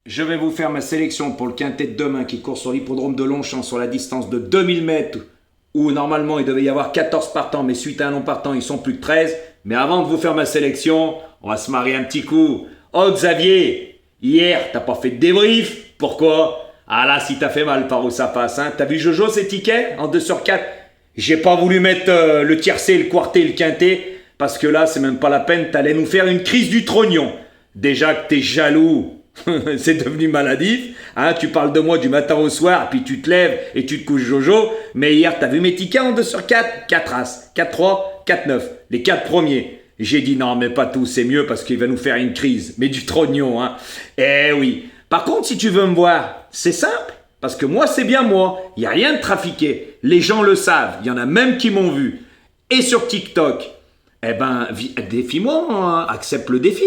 Je vais vous faire ma sélection pour le quintet de demain qui court sur l'hippodrome de Longchamp sur la distance de 2000 mètres où normalement il devait y avoir 14 partants mais suite à un non partant ils sont plus que 13. Mais avant de vous faire ma sélection, on va se marier un petit coup. Oh Xavier, hier t'as pas fait de débrief? Pourquoi? Ah là si t'as fait mal par où ça passe hein. T'as vu Jojo ses tickets en 2 sur 4? J'ai pas voulu mettre le tiercé, le quarté, le quintet parce que là c'est même pas la peine, t'allais nous faire une crise du trognon. Déjà que t'es jaloux. C'est devenu maladif, hein, tu parles de moi du matin au soir, puis tu te lèves et tu te couches Jojo, mais hier t'as vu mes tickets en 2 sur 4? 4 As, 4 3, 4 9, les 4 premiers. J'ai dit non mais pas tout, c'est mieux parce qu'il va nous faire une crise, mais du trognon hein. Eh oui, par contre si tu veux me voir, c'est simple, parce que moi c'est bien moi, il n'y a rien de trafiqué, les gens le savent, il y en a même qui m'ont vu. Et sur TikTok, eh ben défie-moi, hein, accepte le défi.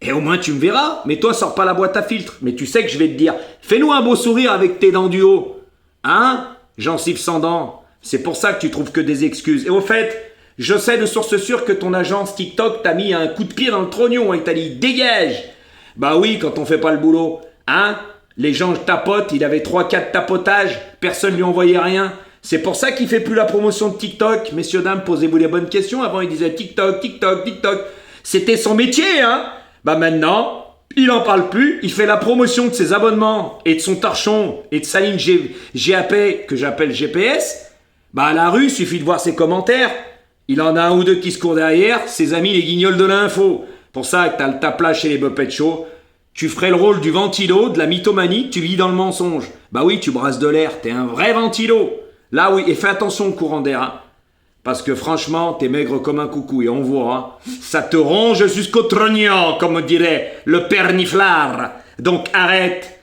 Et au moins tu me verras, mais toi sors pas la boîte à filtre. Mais tu sais que je vais te dire, fais-nous un beau sourire avec tes dents du haut. Hein? Gencives sans dents. C'est pour ça que tu trouves que des excuses. Et au fait, je sais de source sûre que ton agence TikTok t'a mis un coup de pied dans le trognon et t'a dit dégage. Bah oui, quand on fait pas le boulot. Hein? Les gens tapotent, il avait 3-4 tapotages, personne lui envoyait rien. C'est pour ça qu'il fait plus la promotion de TikTok. Messieurs, dames, posez-vous les bonnes questions. Avant, il disait TikTok, TikTok, TikTok. C'était son métier, hein? Bah maintenant, il en parle plus, il fait la promotion de ses abonnements et de son torchon et de sa ligne GAP que j'appelle GPS. Bah à la rue, suffit de voir ses commentaires. Il en a un ou deux qui se courent derrière, ses amis les guignols de l'info. Pour ça que t'as le taplage chez les Buppet Show. Tu ferais le rôle du ventilo, de la mythomanie, tu vis dans le mensonge. Bah oui, tu brasses de l'air, t'es un vrai ventilo. Là oui, et fais attention au courant d'air, hein. Parce que franchement, t'es maigre comme un coucou et on voit, hein, ça te ronge jusqu'au trognon, comme dirait le père Niflard. Donc arrête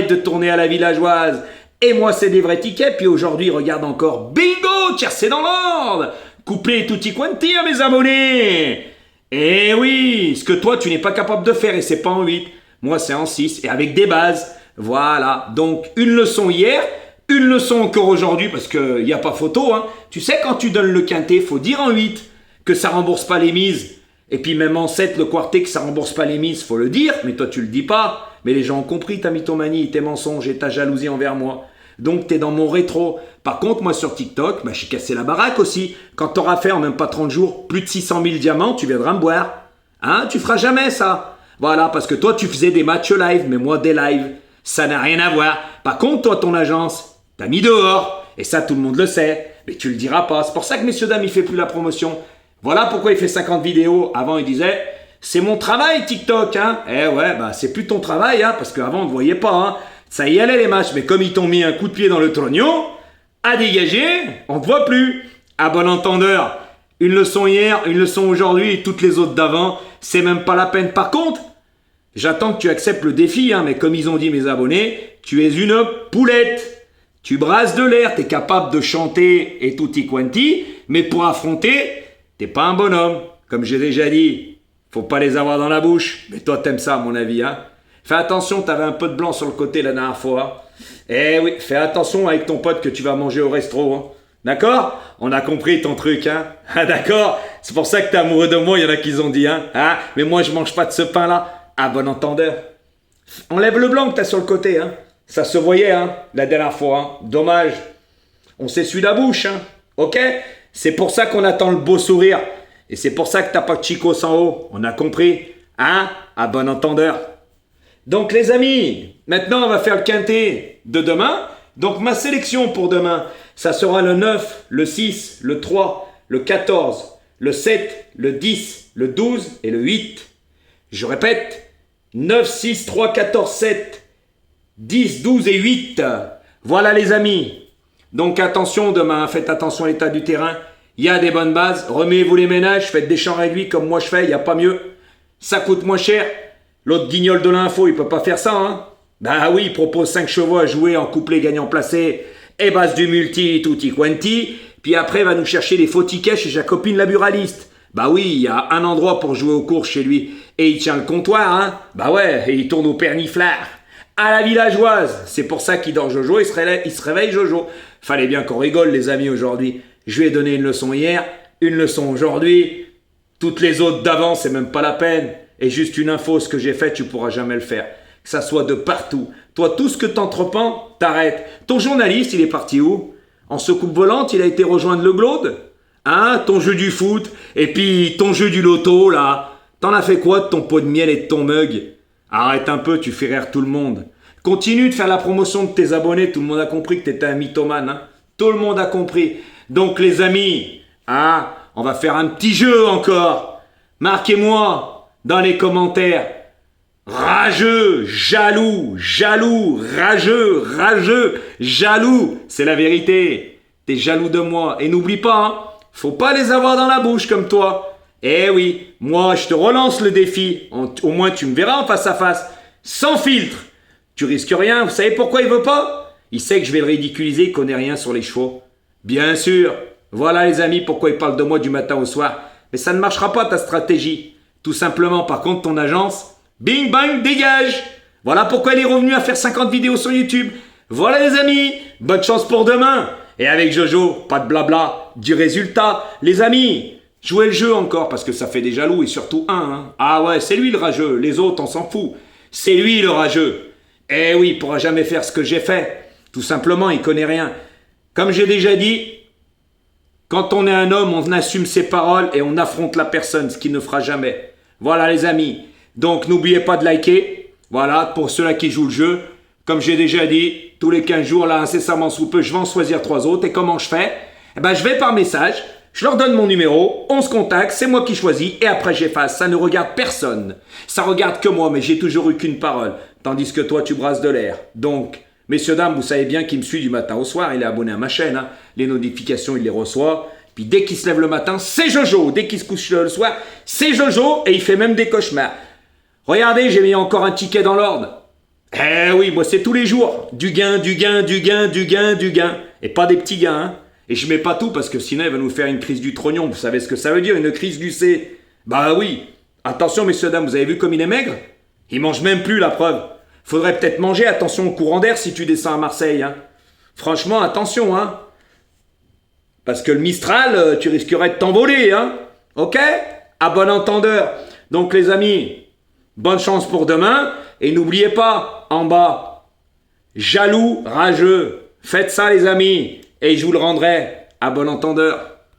de tourner à la villageoise. Et moi, c'est des vrais tickets. Puis aujourd'hui, regarde encore bingo, tiercé dans l'ordre. Couplé tutti quanti à mes abonnés. Eh oui, ce que toi, tu n'es pas capable de faire et c'est pas en 8. Moi, c'est en 6 et avec des bases. Voilà, donc une leçon hier. Une leçon encore aujourd'hui, parce qu'il n'y a pas photo. Hein. Tu sais, quand tu donnes le quintet, faut dire en 8 que ça rembourse pas les mises. Et puis même en 7, le quartet, que ça rembourse pas les mises, faut le dire. Mais toi, tu le dis pas. Mais les gens ont compris ta mythomanie, tes mensonges et ta jalousie envers moi. Donc, t'es dans mon rétro. Par contre, moi, sur TikTok, bah, j'ai cassé la baraque aussi. Quand t'auras fait en même pas 30 jours plus de 600 000 diamants, tu viendras me boire. Hein, tu feras jamais ça. Voilà, parce que toi, tu faisais des matchs live, mais moi, des lives. Ça n'a rien à voir. Par contre, toi, ton agence, t'as mis dehors, et ça tout le monde le sait, mais tu le diras pas. C'est pour ça que messieurs dames il fait plus la promotion. Voilà pourquoi il fait 50 vidéos. Avant il disait, c'est mon travail TikTok, hein. Eh ouais, bah c'est plus ton travail, hein, parce qu'avant on ne voyait pas, hein. Ça y allait les matchs, mais comme ils t'ont mis un coup de pied dans le trognon, à dégager, on te voit plus. À bon entendeur, une leçon hier, une leçon aujourd'hui, et toutes les autres d'avant, c'est même pas la peine. Par contre, j'attends que tu acceptes le défi, hein, mais comme ils ont dit mes abonnés, tu es une poulette. Tu brasses de l'air, t'es capable de chanter et tutti quanti, mais pour affronter, t'es pas un bonhomme. Comme j'ai déjà dit, faut pas les avoir dans la bouche. Mais toi, t'aimes ça, à mon avis, hein. Fais attention, t'avais un peu de blanc sur le côté la dernière fois. Eh oui, fais attention avec ton pote que tu vas manger au resto, hein. D'accord? On a compris ton truc, hein. Ah d'accord? C'est pour ça que t'es amoureux de moi, il y en a qui ont dit, hein. Ah, mais moi, je mange pas de ce pain-là. À bon entendeur. Enlève le blanc que t'as sur le côté, hein. Ça se voyait, hein, la dernière fois, hein. Dommage. On s'essuie la bouche, hein. Ok? C'est pour ça qu'on attend le beau sourire. Et c'est pour ça que t'as pas de chicos en haut. On a compris? Hein? À bon entendeur. Donc les amis, maintenant on va faire le quintet de demain. Donc ma sélection pour demain, ça sera le 9, le 6, le 3, le 14, le 7, le 10, le 12 et le 8. Je répète, 9, 6, 3, 14, 7... 10, 12 et 8. Voilà les amis. Donc attention demain, faites attention à l'état du terrain. Il y a des bonnes bases. Remuez-vous les ménages, faites des champs réduits comme moi je fais, il n'y a pas mieux. Ça coûte moins cher. L'autre guignol de l'info, il peut pas faire ça, hein. Bah oui, il propose 5 chevaux à jouer en couplet gagnant placé et base du multi, tutti quanti. Puis après, il va nous chercher les faux tickets chez Jacopine la buraliste. Bah oui, il y a un endroit pour jouer aux courses chez lui. Et il tient le comptoir, hein. Bah ouais, et il tourne au perniflard. À la villageoise. C'est pour ça qu'il dort Jojo, il se réveille Jojo. Fallait bien qu'on rigole les amis aujourd'hui. Je lui ai donné une leçon hier, une leçon aujourd'hui. Toutes les autres d'avant, c'est même pas la peine. Et juste une info, ce que j'ai fait, tu pourras jamais le faire. que ça soit de partout. Toi, tout ce que t'entreprends, t'arrêtes. Ton journaliste, il est parti où? En soucoupe volante, il a été rejoindre le Glaude? Hein? Ton jeu du foot, et puis ton jeu du loto, là. T'en as fait quoi de ton pot de miel et de ton mug? Arrête un peu, tu fais rire tout le monde. Continue de faire la promotion de tes abonnés, tout le monde a compris que t'étais un mythomane, hein? Tout le monde a compris. Donc les amis, hein, on va faire un petit jeu encore. Marquez-moi dans les commentaires. Rageux, jaloux, jaloux, rageux, rageux, jaloux. C'est la vérité. T'es jaloux de moi. Et n'oublie pas, hein, faut pas les avoir dans la bouche comme toi. Eh oui, moi je te relance le défi. Au moins tu me verras en face à face. Sans filtre. Tu risques rien. Vous savez pourquoi il veut pas? Il sait que je vais le ridiculiser, il connaît rien sur les chevaux. Bien sûr. Voilà les amis pourquoi il parle de moi du matin au soir. Mais ça ne marchera pas ta stratégie. Tout simplement, par contre, ton agence, bing bang, dégage. Voilà pourquoi elle est revenue à faire 50 vidéos sur YouTube. Voilà les amis, bonne chance pour demain. Et avec Jojo, pas de blabla, du résultat. Les amis, jouez le jeu encore parce que ça fait des jaloux et surtout un. Hein. Ah ouais, c'est lui le rageux, les autres on s'en fout. C'est lui le rageux. Eh oui, il pourra jamais faire ce que j'ai fait. Tout simplement, il connaît rien. Comme j'ai déjà dit, quand on est un homme, on assume ses paroles et on affronte la personne, ce qu'il ne fera jamais. Voilà les amis. Donc n'oubliez pas de liker. Voilà, pour ceux-là qui jouent le jeu. Comme j'ai déjà dit, tous les 15 jours, là, incessamment sous peu, je vais en choisir 3 autres. Et comment je fais? Eh ben, je vais par message, je leur donne mon numéro, on se contacte, c'est moi qui choisis, et après j'efface. Ça ne regarde personne. Ça regarde que moi, mais j'ai toujours eu qu'une parole. Tandis que toi, tu brasses de l'air. Donc, messieurs, dames, vous savez bien qu'il me suit du matin au soir. Il est abonné à ma chaîne. Hein. Les notifications, il les reçoit. Puis dès qu'il se lève le matin, c'est Jojo. Dès qu'il se couche le soir, c'est Jojo. Et il fait même des cauchemars. Regardez, j'ai mis encore un ticket dans l'ordre. Eh oui, moi c'est tous les jours. Du gain, du gain, du gain, du gain, du gain. Et pas des petits gains. Hein. Et je mets pas tout parce que sinon il va nous faire une crise du trognon. Vous savez ce que ça veut dire, une crise du C? Bah oui. Attention messieurs, dames, vous avez vu comme il est maigre? Il mange même plus, la preuve. Faudrait peut-être manger, attention au courant d'air si tu descends à Marseille. Hein. Franchement, attention. Hein. Parce que le Mistral, tu risquerais de t'envoler. Hein. Ok? À bon entendeur. Donc les amis, bonne chance pour demain. Et n'oubliez pas, en bas, jaloux, rageux. Faites ça les amis. Et je vous le rendrai à bon entendeur.